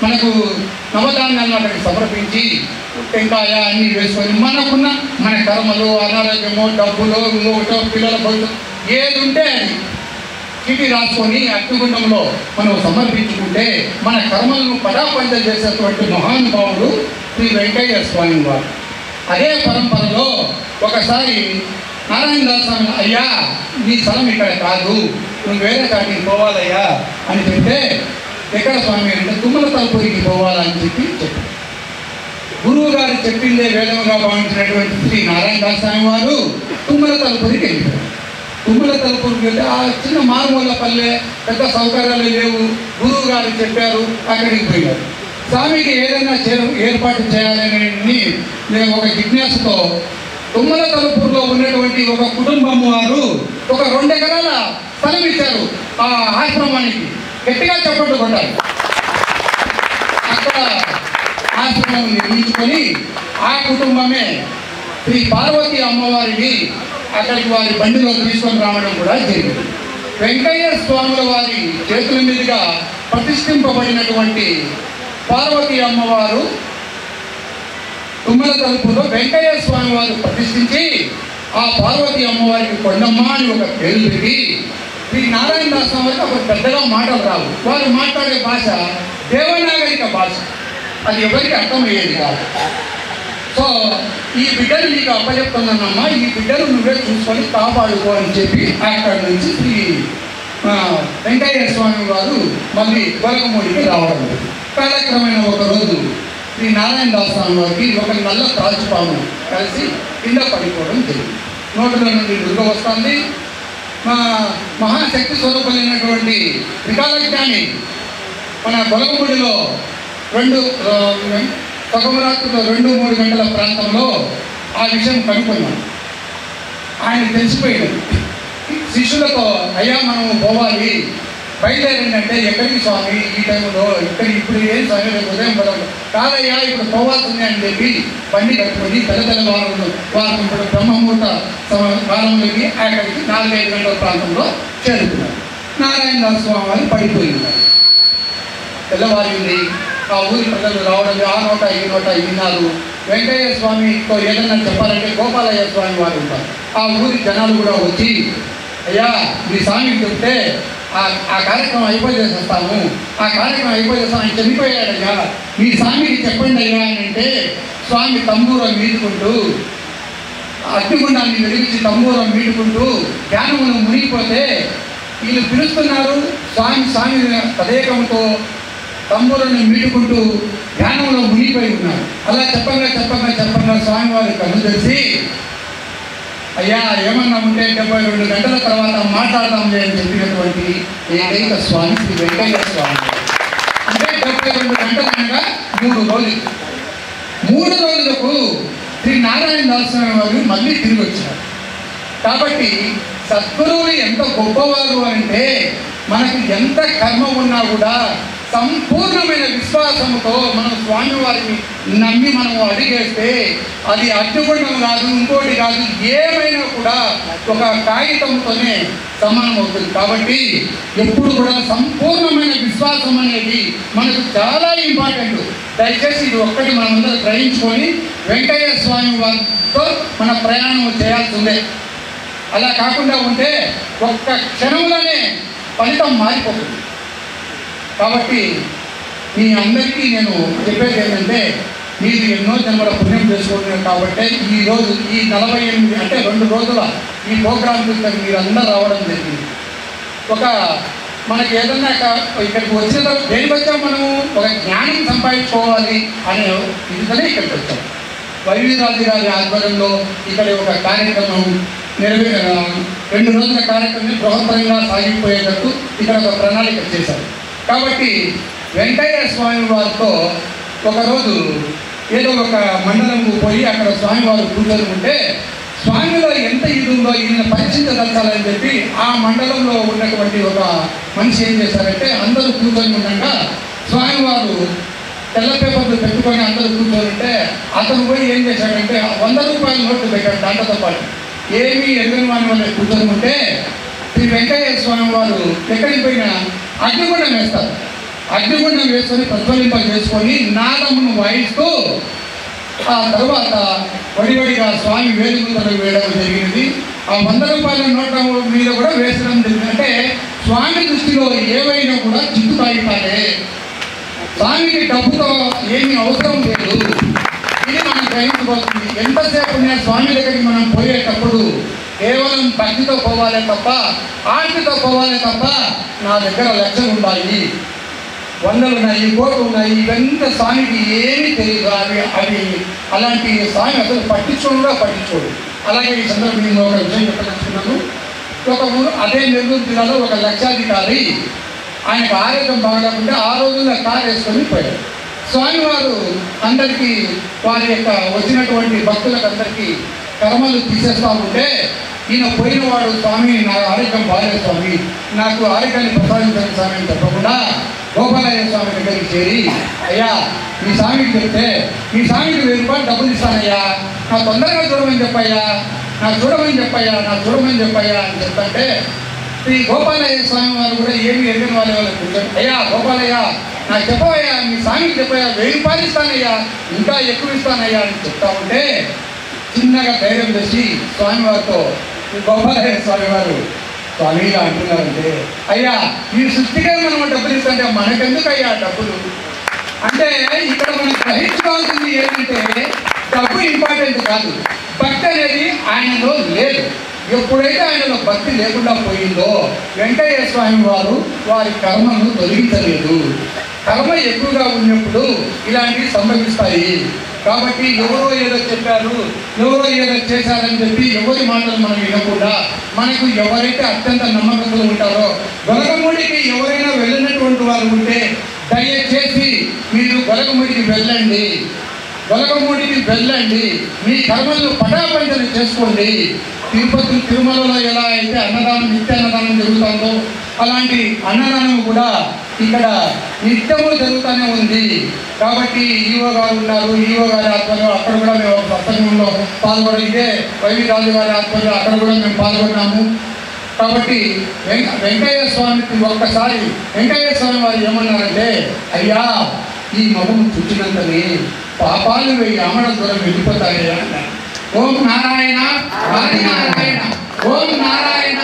మనకు నవధాన్యాలను అక్కడికి సమర్పించి టెంకాయ అన్నీ వేసుకొని మనకున్న మన కర్మలు, అనారోగ్యము, డబ్బులు, ఇంకొకటో పిల్లల భవిష్యత్తు ఏది ఉంటే అది చీటీ రాసుకొని అగ్నిగుండంలో మనం సమర్పించుకుంటే మన కర్మలను పరాపంచం చేసేటువంటి మహానుభావుడు శ్రీ వెంకయ్య స్వామి వారు. అదే పరంపరలో ఒకసారి నారాయణదాస్ స్వామి, అయ్యా నీ స్థలం ఇక్కడ కాదు, నువ్వు వేరే కాటికి పోవాలయ్యా అని చెప్తే, ఎక్కడ స్వామి అంటే తుమ్మల తలుపురికి పోవాలని చెప్పారు. గురువు గారు చెప్పిందే వేదముగా భావించినటువంటి శ్రీ నారాయణదాస్ స్వామి వారు తుమ్మల తలుపురికి వెళ్ళిపోయారు. తుమ్మల తలుపురికి వెళ్తే ఆ చిన్న మారుమూల పల్లె, పెద్ద సౌకర్యాలు లేవు. గురువు గారు చెప్పారు, అక్కడికి పోయారు. స్వామికి ఏదైనా ఏర్పాటు చేయాలని నేను ఒక జిజ్ఞాసతో తుమ్మల తలుపులో ఉన్నటువంటి ఒక కుటుంబం వారు ఒక 2 ఎకరాల స్థలం ఇచ్చారు ఆ ఆశ్రమానికి. గట్టిగా చప్పట్లు కొట్టాలి. అక్కడ ఆశ్రమం నిర్మించుకొని ఆ కుటుంబమే శ్రీ పార్వతీ అమ్మవారిని అక్కడికి వారి బండిలో తీసుకొని రావడం కూడా జరిగింది. వెంకయ్య స్వాముల వారి చేతుల మీదుగా ప్రతిష్ఠింపబడినటువంటి పార్వతీ అమ్మవారు తుమ్మల తలుపులో వెంకయ్య స్వామి వారు ప్రతిష్ఠించి ఆ పార్వతీ అమ్మవారికి కొండమ్మ అని ఒక పేరు పెట్టి, శ్రీ నారాయణదాస్ వారికి అప్పుడు పెద్దగా మాటలు రావు. వారు మాట్లాడే భాష దేవనాగరిక భాష, అది ఎవరికి అర్థమయ్యేది కాదు. సో ఈ బిడ్డను నీకు అప్పచెప్తున్నానమ్మా, ఈ బిడ్డను నువ్వే చూసుకొని కాపాడుకో అని చెప్పి అక్కడి నుంచి శ్రీ వెంకయ్య స్వామి వారు మళ్ళీ గొలకమూడికి రావడం. కాలక్రమైన ఒకరోజు శ్రీ నారాయణదాస్ స్వామి వారికి ఒక నల్ల తాజుపాము కలిసి కింద పడిపోవడం జరిగింది. నోటిలో నుండి దుర్గ వస్తుంది. మహాశక్తి స్వరూపులైనటువంటి త్రికాలజ్ఞాని మన గొలకమూడిలో సగమరాత్రిలో 2-3 గంటల ప్రాంతంలో ఆ విషయం కనుక్కున్నాం. ఆయన తెలిసిపోయాడు. శిష్యులతో, అయ్యా మనము పోవాలి, బయలుదేరిందంటే ఎక్కడికి స్వామి ఈ టైంలో, ఇప్పుడు ఏం స్వామి రేపు ఉదయం పదవి కాదయ్యా ఇప్పుడు పోవాల్సిందే అని చెప్పి బండి కట్టుకొని తెల్లవారు ఇప్పుడు బ్రహ్మముహూర్త కాలంలోకి అక్కడికి 4-5 గంటల ప్రాంతంలో చేరుకున్నారు. నారాయణదాస్ స్వామి వారు పడిపోయినారు. తెల్లవారింది. ఆ ఊరి ప్రజలు రావడం, ఆ నోట ఈ నోట విన్నారు. వెంకయ్య స్వామితో ఏదైనా చెప్పాలంటే గోపాలయ్య స్వామి వారు ఉంటారు. ఆ ఊరి జనాలు కూడా వచ్చి, అయ్యా మీ స్వామికి చెప్తే ఆ కార్యక్రమం అయిపోయేసేస్తాము, ఆ కార్యక్రమం అయిపోయేస్తాం, ఆయన చనిపోయాడయ్యా, మీ స్వామికి చెప్పండి అయ్యా అని అంటే, స్వామి తంబూరం మీదుకుంటూ అగ్నిగుండాన్ని వెలిగించి తంబూరం మీదుకుంటూ ధ్యానంలో మునిగిపోతే వీళ్ళు పిలుస్తున్నారు. స్వామి తదేకంతో తంబూరాన్ని మీటుకుంటూ ధ్యానంలో మునిగిపోయి ఉన్నారు. అలా చెప్పంగా స్వామివారి కన్ను తెలిసి, అయ్యా ఏమన్నా ఉంటే 72 గంటల తర్వాత మాట్లాడదాంలే అని చెప్పినటువంటి ఏకైక స్వామి శ్రీ వెంకయ్య స్వామి. అంటే 72 గంటలు అనగా 3 రోజులు. 3 రోజులకు శ్రీ నారాయణదాస్ స్వామి వారు మళ్ళీ తిరిగి వచ్చారు. కాబట్టి సద్గురువులు ఎంత గొప్పవారు అంటే, మనకు ఎంత కర్మ ఉన్నా కూడా సంపూర్ణమైన విశ్వాసంతో మనం స్వామివారిని నమ్మి మనము అడిగేస్తే అది అడ్డుగుండం కాదు, ఇంకోటి కాదు, ఏమైనా కూడా ఒక కాగితంతోనే సమానం అవుతుంది. కాబట్టి ఎప్పుడు కూడా సంపూర్ణమైన విశ్వాసం అనేది మనకు చాలా ఇంపార్టెంట్. దయచేసి ఇది ఒక్కటి మనమందరం గ్రహించుకొని వెంకయ్య స్వామి వారితో మన ప్రయాణం చేయాల్సిందే. అలా కాకుండా ఉంటే ఒక్క క్షణంలోనే ఫలితం మారిపోతుంది. కాబట్టి మీ అందరికీ నేను చెప్పేది ఏంటంటే, మీరు ఎన్నో జన్మల పుణ్యం చేసుకుంటున్నారు. కాబట్టి ఈరోజు ఈ 48 అంటే 2 రోజుల ఈ ప్రోగ్రాం చూస్తే మీరు అందరూ రావడం జరిగింది. మనకి ఏదన్నా ఇక్కడికి వచ్చిన తర్వాత దేనికి వచ్చాం, మనము ఒక జ్ఞానం సంపాదించుకోవాలి అనే ఇదితోనే ఇక్కడికి వచ్చాం. వైవిరాజు గారి ఆధ్వర్యంలో ఇక్కడ ఒక కార్యక్రమం 2 రోజుల కార్యక్రమం బృహత్తరంగా సాగిపోయేటట్టు ఇక్కడ ఒక ప్రణాళిక చేశారు. కాబట్టి వెంకయ్య స్వామి వారితో ఒకరోజు ఏదో ఒక మండలంకు పోయి అక్కడ స్వామివారు కూర్చొని ఉంటే, స్వామిలో ఎంత ఇది ఉందో ఈయన పరీక్షించదలచాలని చెప్పి ఆ మండలంలో ఉన్నటువంటి ఒక మనిషి ఏం చేశారంటే, అందరూ కూర్చొని ఉండగా స్వామివారు తెల్ల పేపర్లు పెట్టుకొని అందరూ కూర్చొని ఉంటే, అతను పోయి ఏం చేశాడంటే 100 రూపాయల నోట్లు పెట్టాడు. దాంతో పాటు ఏమీ ఎరుగని వాని వల్ల కూర్చొని ఉంటే శ్రీ వెంకయ్య స్వామి వారు ఎక్కడికి పోయినా అగ్నిగుండం వేస్తారు. అగ్నిగుండం వేసుకొని ప్రజ్వలింప చేసుకొని నాదమును వాయిస్తూ ఆ తర్వాత వడివడిగా స్వామి వేదికలకు వేయడం జరిగింది. ఆ 100 రూపాయల నోట్ల మీద కూడా వేసడం జరిగింది. అంటే స్వామి దృష్టిలో ఏవైనా కూడా చిత్తు కాగితాలే. స్వామికి డబ్బుతో ఏమీ అవసరం లేదు. ఇది మనం గ్రహించబోతుంది. ఎంతసేపు నేను స్వామి దగ్గరికి మనం పోయేటప్పుడు కేవలం భక్తితో పోవాలే తప్ప, ఆర్తితో పోవాలే తప్ప, నా దగ్గర లక్షలు ఉన్నాయి, 100 ఉన్నాయి, 1 కోట్లు ఉన్నాయి, ఇవంతా స్వామికి ఏమీ తెలియదు. అవి అలాంటి స్వామి అసలు పట్టించుకోడు. అలాగే ఈ సందర్భంగా నేను ఒక విషయం చెప్పదలుచుకున్నాను. ఒక ఊరు, అదే నెల్లూరు జిల్లాలో ఒక లక్షాధికారి, ఆయనకు ఆరోగ్యం బాగాలేకుంటే ఆ రోజుల్లో కారు వేసుకొని పోయాడు. స్వామివారు అందరికీ వారి యొక్క వచ్చినటువంటి భక్తులకు అందరికీ కర్మలు తీసేస్తూ ఉంటే ఈయన పోయినవాడు, స్వామి నాకు ఆరోగ్యం బాగాలేదు స్వామి, నాకు ఆరోగ్యాన్ని ప్రసాదించండి స్వామి అని చెప్పకుండా గోపాలయ్య స్వామి దగ్గరికి చేరి, అయ్యా మీ స్వామికి చెప్తే మీ స్వామికి 1000 రూపాయలు డబ్బులు ఇస్తానయ్యా, నాకు తొందరగా చూడమని చెప్పయ్యా, నాకు చూడమని చెప్పయ్యా అని చెప్తుంటే శ్రీ గోపాలయ్య స్వామి వారు కూడా ఏమి ఎరిగిన వాళ్ళ కూర్చొని, అయ్యా గోపాలయ్య నాకు చెప్పవయ్యా, మీ స్వామికి చెప్పయ్యా, 1000 రూపాయలు ఇస్తానయ్యా, ఇంకా ఎక్కువ ఇస్తానయ్యా అని చెప్తా ఉంటే చిన్నగా ధైర్యం చేసి స్వామివారితో గోపాలయ్య స్వామి వారు స్వామిగా అంటున్నారంటే, అయ్యా ఈ సృష్టిగా మనం డబ్బులు ఇస్తుంటే మనకెందుకు అయ్యా డబ్బులు అంటే, ఇక్కడ మనం గ్రహించుకోవాల్సింది ఏంటంటే డబ్బు ఇంపార్టెంట్ కాదు, భక్తి అనేది ఆయనలో లేదు. ఎప్పుడైతే ఆయనలో భక్తి లేకుండా పోయిందో వెంకయ్య స్వామి వారు వారి కర్మను తొలగించలేదు. కర్మ ఎక్కువగా ఉన్నప్పుడు ఇలాంటివి సంభవిస్తాయి. కాబట్టి ఎవరో ఏదో చెప్పారు, ఎవరో ఏదో చేశారని చెప్పి ఎవరి మాటలు మనం వినకుండా, మనకు ఎవరైతే అత్యంత నమ్మకంగా ఉంటారో, గొలగముడికి ఎవరైనా వెళ్ళినటువంటి వారు ఉంటే దయచేసి మీరు గొలగముడికి వెళ్ళండి, మీ కర్మలను పటాపంచలు చేసుకోండి. తిరుమలలో ఎలా అయితే అన్నదానం, నిత్య అన్నదానం జరుగుతుందో అలాంటి అన్నదానం కూడా ఇక్కడ నిత్యము జరుగుతూనే ఉంది. కాబట్టి ఈవో గారు ఉన్నారు, ఈవో గారి ఆధ్వర్యంలో అక్కడ కూడా మేము సత్సంగంలో పాల్గొనడం, ఇదే వైవి రాజు గారి ఆధ్వర్యంలో అక్కడ కూడా మేము పాల్గొన్నాము. కాబట్టి వెంకయ్య స్వామికి ఒక్కసారి వెంకయ్య స్వామి వారు ఏమన్నారంటే, అయ్యా ఈ మగము చుట్టినంతని పాపాలు 1000 ఆమడల దూరం వెళ్ళిపోతాయా అన్నారు. ఓం నారాయణ ఆది నారాయణ, ఓం నారాయణ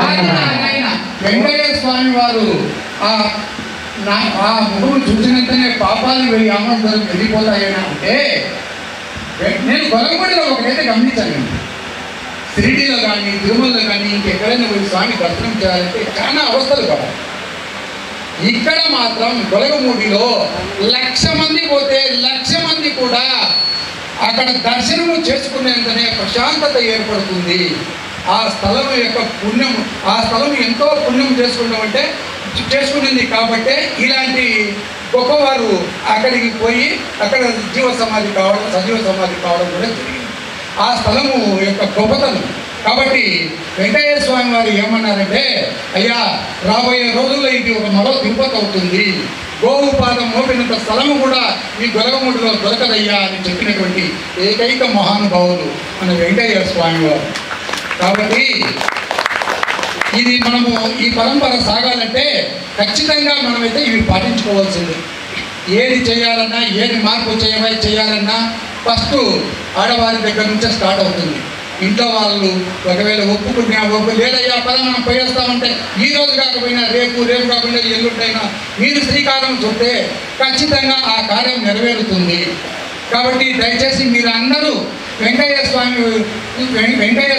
ఆది నారాయణ. వెంకయ్య స్వామి వారు ఆ ముఖము చూసినంతనే పాపాలు 1000 ఆమడల దూరం వెళ్ళిపోతాయని అంటే, నేను గొలగముడిలో ఒకటైతే గమనించాను, షిరిడీలో కానీ తిరుమలలో కానీ ఇంకెక్కడైనా పోయి స్వామి దర్శనం చేయాలంటే చాలా అవస్థలు పడాలి. ఇక్కడ మాత్రం గొలగముడిలో 1,00,000 మంది పోతే 1,00,000 మంది కూడా అక్కడ దర్శనము చేసుకునేంతనే ప్రశాంతత ఏర్పడుతుంది. ఆ స్థలం యొక్క పుణ్యం, ఆ స్థలం ఎంతో పుణ్యం చేసుకున్నది కాబట్టే ఇలాంటి గొప్పవారు అక్కడికి పోయి అక్కడ సజీవ సమాధి కావడం కూడా జరిగింది. ఆ స్థలము యొక్క గొప్పతనం. కాబట్టి వెంకయ్య స్వామి వారు ఏమన్నారంటే, అయ్యా రాబోయే రోజుల్లో ఇది ఒక మరో తిరుపతి అవుతుంది, గోవు పాదం మోపినంత స్థలము కూడా మీ గొలగముడిలో దొరకదయ్యా అని చెప్పినటువంటి ఏకైక మహానుభావులు మన వెంకయ్య స్వామి వారు. కాబట్టి ఇది మనము ఈ పరంపర సాగాలంటే ఖచ్చితంగా మనమైతే ఇవి పాటించుకోవాల్సింది. ఏది చేయాలన్నా, ఏది మార్పు చేయాలన్నా ఫస్ట్ ఆడవారి దగ్గర నుంచే స్టార్ట్ అవుతుంది. ఇంట్లో వాళ్ళు ఒకవేళ ఒప్పుకున్నా లేదయ్యా పద మనం పోయేస్తామంటే ఈ రోజు కాకపోయినా రేపు కాకపోయినా ఎల్లుంటైనా మీరు శ్రీకారం చుట్టే ఖచ్చితంగా ఆ కార్యం నెరవేరుతుంది. కాబట్టి దయచేసి మీరు అందరూ వెంకయ్య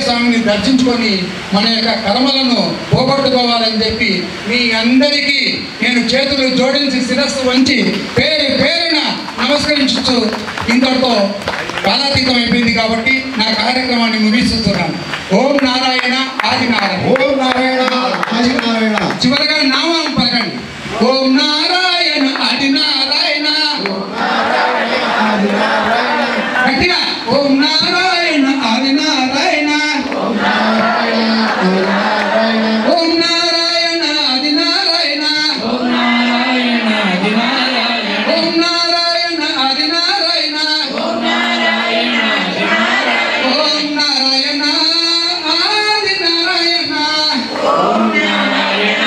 స్వామిని దర్శించుకొని మన యొక్క కర్మలను పోగొట్టుకోవాలని చెప్పి మీ అందరికీ నేను చేతులు జోడించి శిరస్సు వంచి పేరున నమస్కరించు. ఇంతటితో కాలాతీతం అయిపోయింది కాబట్టి నా కార్యక్రమాన్ని ముగిస్తున్నాను. ఓం నారాయణ ఆది నారాయణ, ఓం నారాయణ ఆది నారాయణ. చివరిగా నామం పలకండి. ఓం నారాయణ ఆది నారాయణ, గట్టిగా ఓం నారాయణ ఆది నారాయణ, ఓం నారాయణ ఆది నారాయణ, ఓం నారాయణ ఆది నారాయణ, ఓం నారాయణ ఆది నారాయణ, ఓం నారాయణ ఆది నారాయణ, ఓం నారాయణ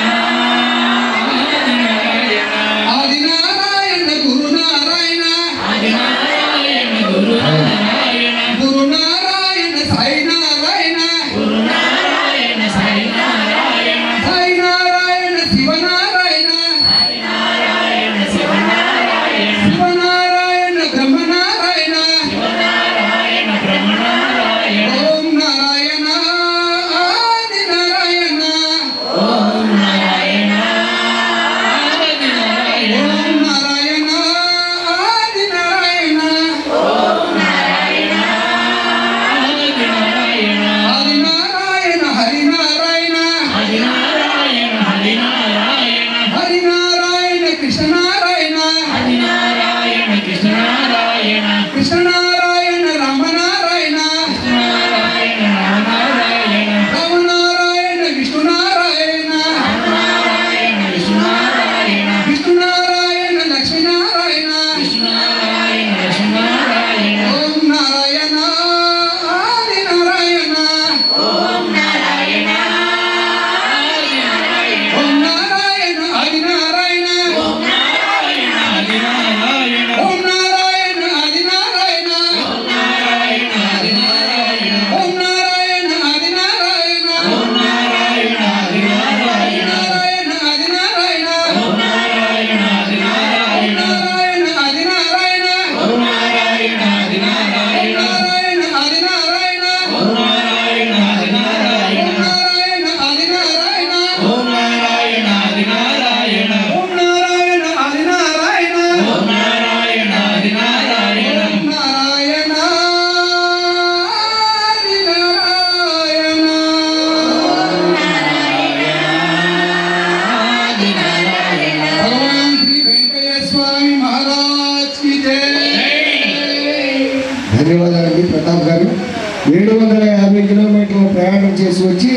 750 కిలోమీటర్లు ప్రయాణం చేసి వచ్చి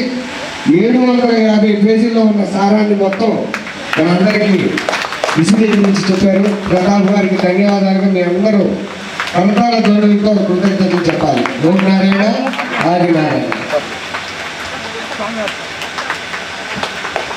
750 పేజీల్లో ఉన్న సారాన్ని మొత్తం మనందరికీ విశదీకరించి చెప్పారు. ప్రతాప్ గారికి ధన్యవాదాలుగా మీ అందరూ కమతాల ధ్వనులతో కృతజ్ఞతలు చెప్పాలి.